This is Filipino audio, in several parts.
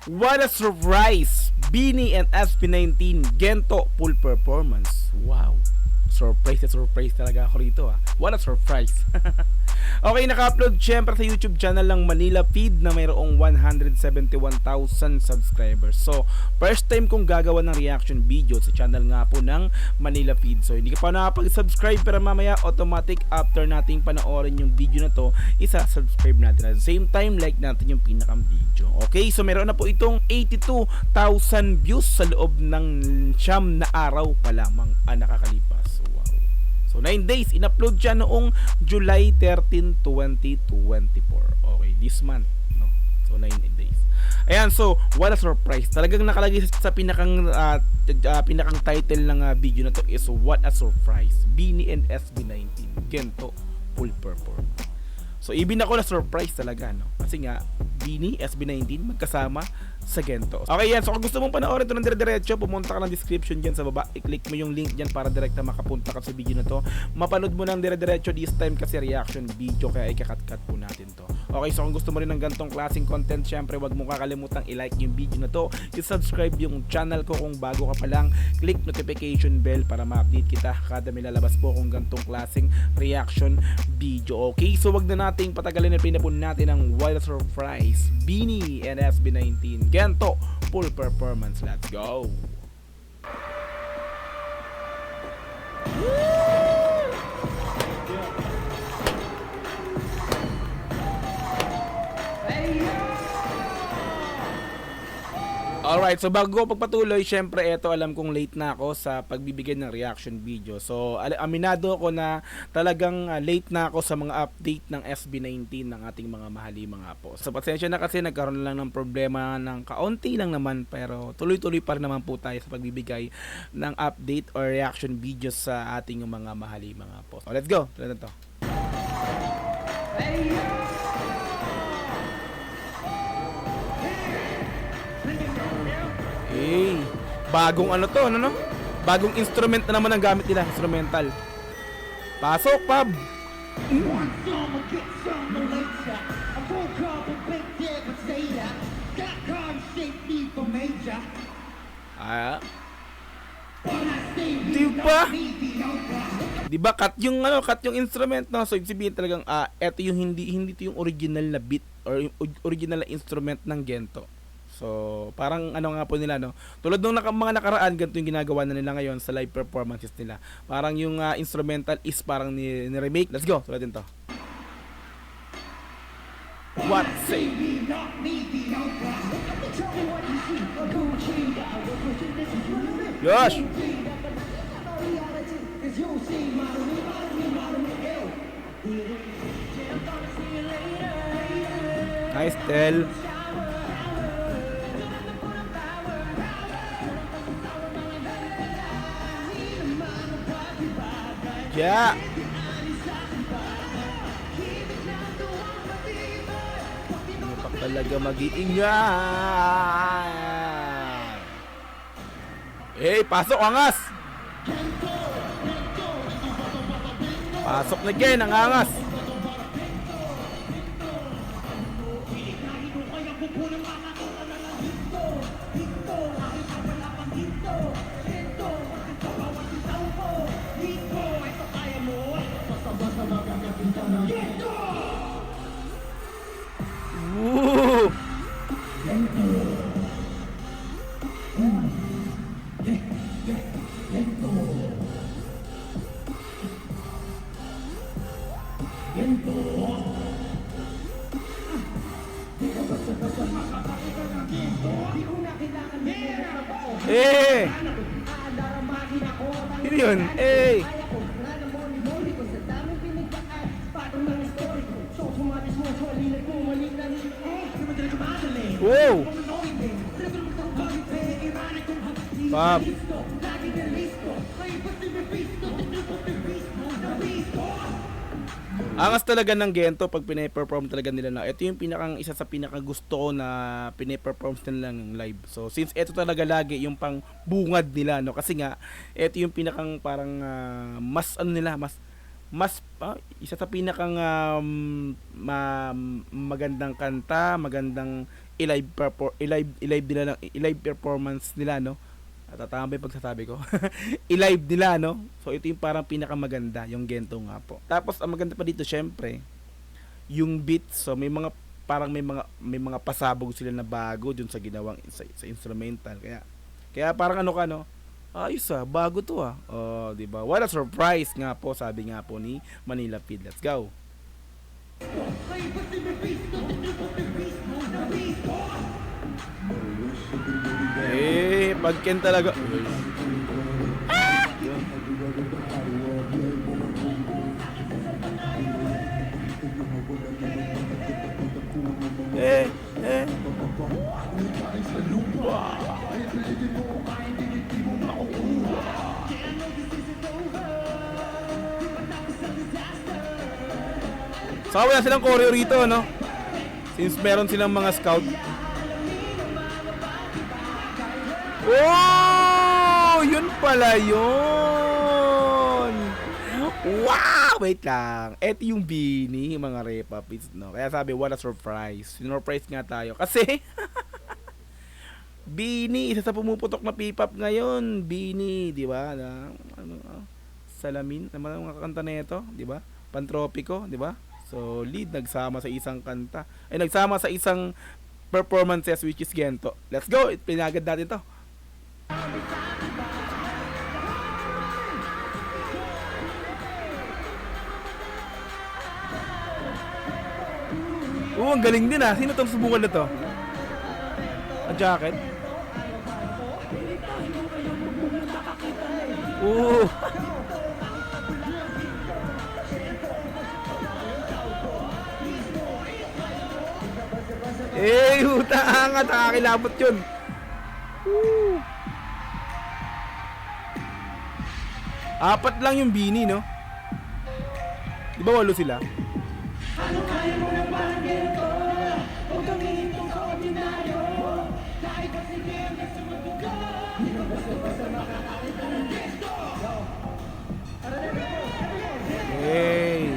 What a surprise! Beanie and SB19 Gento full performance. Wow. Surprise talaga ako rito ah. What a surprise. Okay, naka-upload syempre sa YouTube channel ng Manila Feed na mayroong 171,000 subscribers. So, first time kong gagawa ng reaction video sa channel nga po ng Manila Feed. So, hindi ka pa nakapag-subscribe pero mamaya automatic after nating panoorin yung video na to, isa-subscribe natin. At the same time, like natin yung pinakang video. Okay, so meron na po itong 82,000 views sa loob ng siyam na araw pa lamang nakakalipas. Wow. So 9 days, in-upload siya noong July 13, 2024. Okay, this month, no? So 9 days. Ayan, so what a surprise. Talagang nakalagay sa pinakang title ng video na to is What a Surprise. Beanie and SB19 Gento full performance. So even ako na surprise talaga, no? Kasi nga Beanie, SB19 magkasama sa Gento. Okay yan, so kung gusto mong panoorin ito ng dire-diretso, pumunta ka ng description dyan sa baba, i-click mo yung link dyan para direkta makapunta ka sa video na to. Mapanood mo ng dire-diretso this time kasi reaction video, kaya ikakat-cut po natin to. Okay, so kung gusto mo rin ng gantong klaseng content, syempre wag mo kakalimutang i-like yung video na to, i-subscribe yung channel ko kung bago ka pa lang, click notification bell para ma-update kita kada may lalabas po kung gantong klaseng reaction video. Okay, so wag na nating patagalin na pinapun natin ang What a Surprise, Beanie and SB19 Gento full performance. Let's go. Alright, so bago pagpatuloy, syempre eto alam kong late na ako sa pagbibigay ng reaction video. So aminado ako na talagang late na ako sa mga update ng SB19 ng ating mga mahali mga po. So pasensya na kasi nagkaroon lang ng problema ng kaunti lang naman, pero tuloy-tuloy pa rin naman po tayo sa pagbibigay ng update or reaction videos sa ating mga mahali mga po. So let's go. Tulad na to. Hey, bagong ano to, ano no? Bagong instrument na naman ang gamit nila, instrumental. Pasok, Pab. Diba cut yung cut yung instrument, no? So ibig sabihin talagang eto yung hindi to yung original na beat or original na instrument ng Gento. So, parang ano nga po nila, no? Tulad nung mga nakaraan, ganito yung ginagawa na nila ngayon sa live performances nila. Parang yung instrumental is parang ni-remake. Let's go, tulad din to. What say? Gosh! Nice, Tel. Yeah. Ano pa talaga mag-iingay? Eh, pasok angas. Pasok na Ken, ang angas. Woo! Eh! Sino yun? Eh! Wow! Pop! Angas talaga ng Gento pag pina-perform talaga nila na. Ito yung isa sa pinaka gusto ko na pina-perform nila ng live. So since ito talaga lagi yung pang bungad nila, no, kasi nga ito yung pinakang parang mas ano nila, mas isa sa pinakang magandang kanta, magandang i-live performance nila, no? At tama ba yung pagsasabi ko? I-live nila, no? So ito yung parang pinakamaganda, yung Gento nga po. Tapos ang maganda pa dito syempre, yung beats. So may mga parang may mga pasabog sila na bago dun sa ginawang sa instrumental. Kaya parang ano ka, no? Ayos bago to Oh, 'di ba? What a surprise nga po, sabi nga po ni Manila Feed. Let's go. Pagken talaga. Saka wala silang choreo rito, no? Since meron silang mga scout. Oh! Yun pala yun! Wow! Wait lang. Eto yung Bini, mga repapits, no? Kaya sabi, what a surprise. Sinurprise nga tayo. Kasi, Bini, isa sa pumuputok na P-pop ngayon. Bini, di ba? Salamin, naman ang mga kanta na ito, di ba? Pantropiko, di ba? So, lead, nagsama sa isang kanta. Ay, nagsama sa isang performances which is Gento. Let's go! Pinagad natin to. Ang galing din Sino itong subukan na to? Ang jacket? Angat, nakakilabot yun. Apat lang yung Bini, no? Di ba 8 sila? Ano kaya mo ng parang ganito? Huwag kang hihintong sa ordinaryo. Kahit pa sige ang gusto magbuka. Di ka basta-basta makakakita ng ganito. Hey!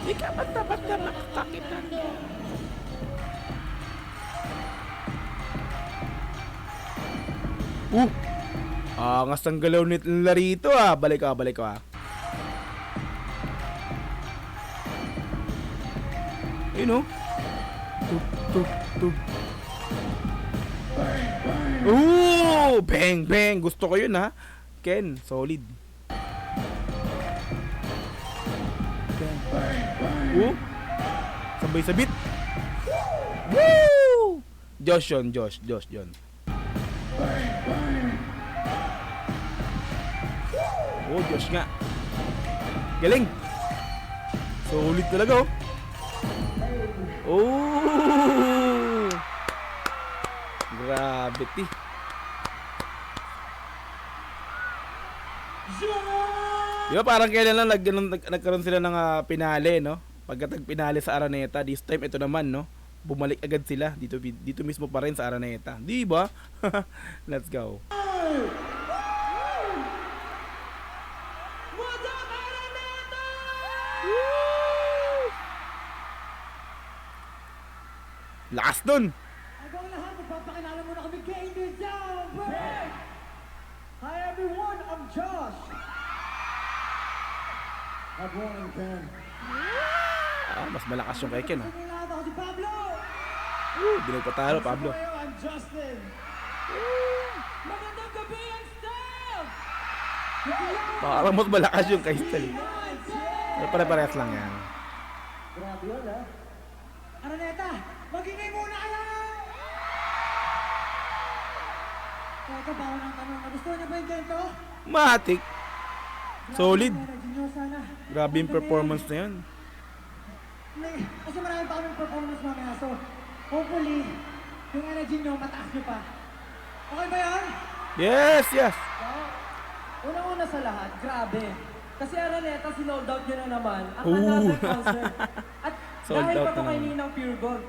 Di ka basta-basta makakakita. Angas ang galaw nila rito Balik ka. Ayun Tug. Bang bang. Gusto ko yun Ken, solid. Sabay sabit. Woo! Josh yun. Josh nga. Galing. Solid talaga Grabe Di ba parang kailan lang nagkaroon sila ng pinale, no? Pagkatag pinale sa Araneta, this time ito naman, no? Bumalik agad sila dito mismo pa rin sa Araneta. Di ba? Let's go. Lakas dun! Hanggang lahat, magpapakilala muna kami kay The Sound. Hi everyone, I'm Josh. Good morning, Ken. Mas malakas yung kay Ken Ako si Pablo. Binagpatalo, Pablo. I'm Justin. Magandang gabi ang staff! Parang mas malakas yung kay Stel. Pare-parehas lang yan. Grabe yun Araneta, mag-ingay muna kayo! Teka, bawal ang tanong. Nagustuhan niyo ba yung Gento? Matik. Solid. Sana. Grabe yung performance na yun. Kasi marami pa kaming performance mamaya. So, hopefully, yung energy nyo, mataas nyo pa. Okay ba yan? Yes. Unang-una sa lahat, grabe. Kasi Araneta, sinold out nyo na naman. Ang another concert. At Sold dahil out pa to na kay naman. Ninang Pure Gold.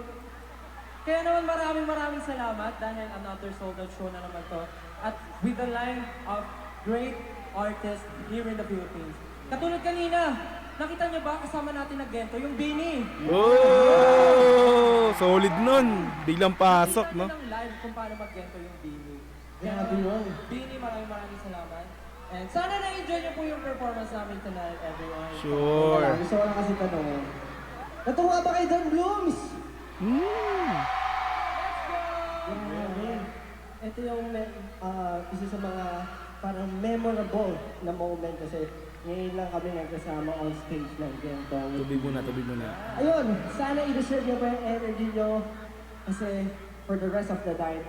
Kaya naman maraming salamat dahil another sold out show na naman to. At with the line of great artists here in the Philippines. Katulad kanina, nakita niyo ba kasama natin na Gento, yung Bini? Oh, solid nun. Biglang pasok, no? Nakita natin ng live kung paano mag-Gento yung Bini. Grabe yun. Bini, maraming salamat. And sana na-enjoy niyo po yung performance namin tonight, everyone. Sure. Gusto ko lang kasi tanong. Natuwa ba kay Don Blooms? Ito yung isa sa mga parang memorable na moment kasi ngayon lang kami nagkasama on stage ng Gento. Tubig muna. Ayun, sana i-reserve niyo pa yung energy niyo kasi for the rest of the night,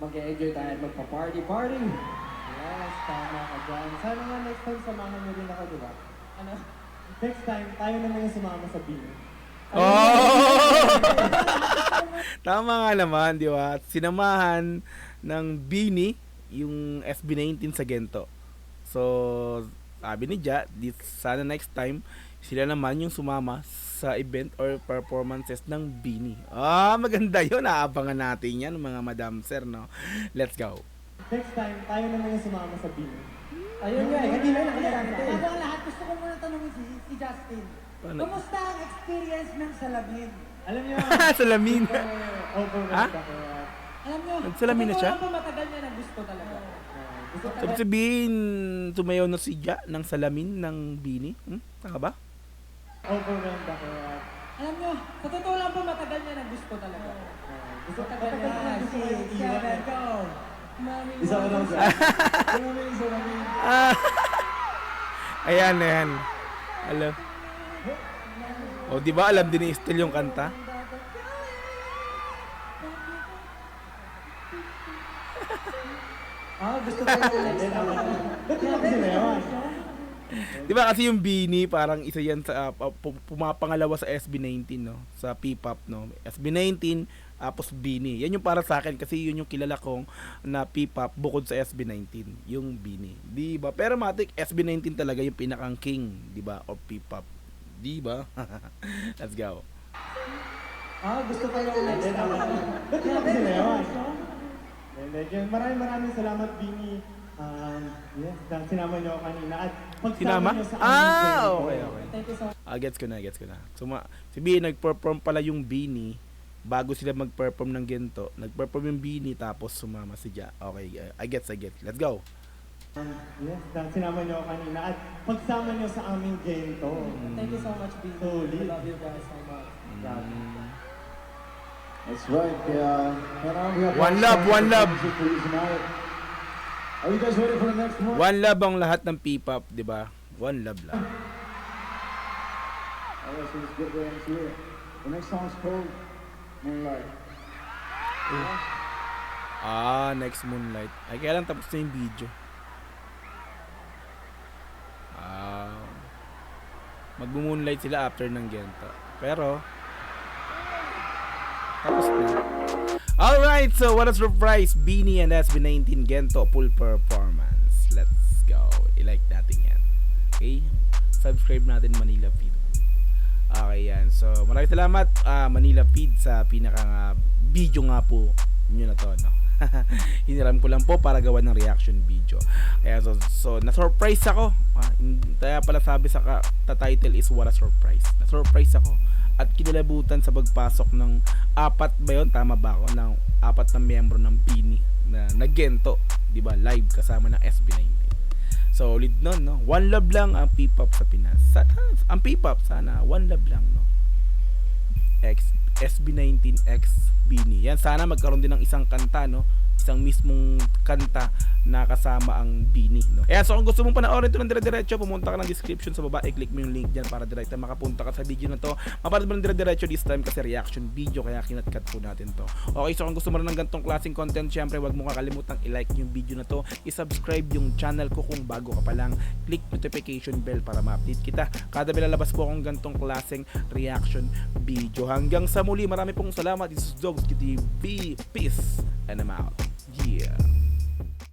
mag-enjoy tayo at magpa-party. Yes, tama ka dyan. Sana nga next time samahan niyo rin ako, di ba? Ano? Next time, tayo naman yung sumama sa Bino. Oh! Tama nga naman, di ba? Sinamahan ng Bini yung SB19 sa Gento. So, sabi ni Ja, sana next time sila naman yung sumama sa event or performances ng Bini. Maganda yun. Aabangan natin yan, mga madam sir, no? Let's go. Next time, tayo naman yung sumama sa Bino. Ayun nga, hindi na nakakita. Bago ang lahat, gusto ko muna tanongin si Justin. Paano? Kumusta ang experience ng salamin? Alam niyo, Salamin. overwhelmed Ha? ako. Alam nyo, Nagsalamin na siya? Totoo lang po, matagal niya na gusto talaga. Gusto ko So, ibig sabihin, tumayaw na si Ja ng salamin ng Bini? Tama ba? overwhelmed ako. alam nyo, Sa totoo lang po, matagal niya na gusto talaga. Gusto ko Matagal talaga na. gusto ko yung iwan. Seven, go! Isa ko lang sa. Ano mo yung salamin? Ayan. Alam. O, di ba alam din ni Estel yung kanta? Gusto ko yung next time. Ba't di ako sinayawan? Di ba kasi yung Bini parang isa yan sa pumapangalawa sa SB19, no? Sa P-pop, no? SB19 tapos Bini. Yan yung para sa akin kasi yun yung kilala kong na P-pop bukod sa SB19, yung Bini. Di ba? Pero matik SB19 talaga yung pinakang king, di ba? Of P-pop. Di ba? Let's go. Gusto ko yung next time. Ba't di ako sinayawan? Maraming salamat, Bini. Yes, dahil sinama niyo ako kanina. At pagsama Sinama? niyo sa aming Gento. Okay. Thank you so much. Gets ko na. Si Bini nag-perform pala yung Bini bago sila mag-perform ng Gento. Nag-perform yung Bini tapos sumama si Ja. Okay, I get. Let's go. Yes, dahil sinama niyo ako kanina. At pagsama niyo sa aming Gento. Thank you so much, Bini. Solid. I love you guys so much. That's right. We have One love. for you tonight. Are you guys ready for the next one? One love ang lahat ng P-pop, di ba? One love lang. Alright, so let's get right into it. The next song is called Moonlight. Next Moonlight. Ay, kailan tapos na yung video? Mag-moonlight sila after ng Gento. Pero, tapos na. Alright, so what a surprise! Bini and SB19 Gento full performance. Let's go. I-like natin yan. Okay? Subscribe natin Manila Feed. Okay yan. So, maraming salamat Manila Feed sa pinaka video nga po nyo na to, no? Hiniram ko lang po para gawa ng reaction video. Kaya so na-surprise ako. Kaya pala sabi sa title is what a surprise. Na-surprise ako. At kinalabutan sa pagpasok ng apat ba yun? Tama ba ako? Ng apat na miyembro ng Bini na Gento, di ba? Live kasama ng SB19. Solid nun, no? One love lang ang P-pop sa Pinas. Ang P-pop sana, one love lang, no? SB19 X Bini. Yan, sana magkaroon din ng isang kanta, no? Isang mismong kanta na kasama ang Bini, no? Kaya so kung gusto mong panoorin ito ng dire-diretso, pumunta ka ng description sa baba, i-click mo yung link dyan para direkta makapunta ka sa video na to. Mapanood mo ng dire-diretso this time kasi reaction video, kaya kinat-cut po natin to. Okay, so kung gusto mo rin ng ganitong klaseng content, syempre wag mo kakalimutang i-like yung video na to, i-subscribe yung channel ko kung bago ka pa lang, click notification bell para ma-update kita. Kada lalabas po akong ganitong klaseng reaction video. Hanggang sa muli, marami pong salamat. This is Dogs TV. Peace and I'm out. Yeah.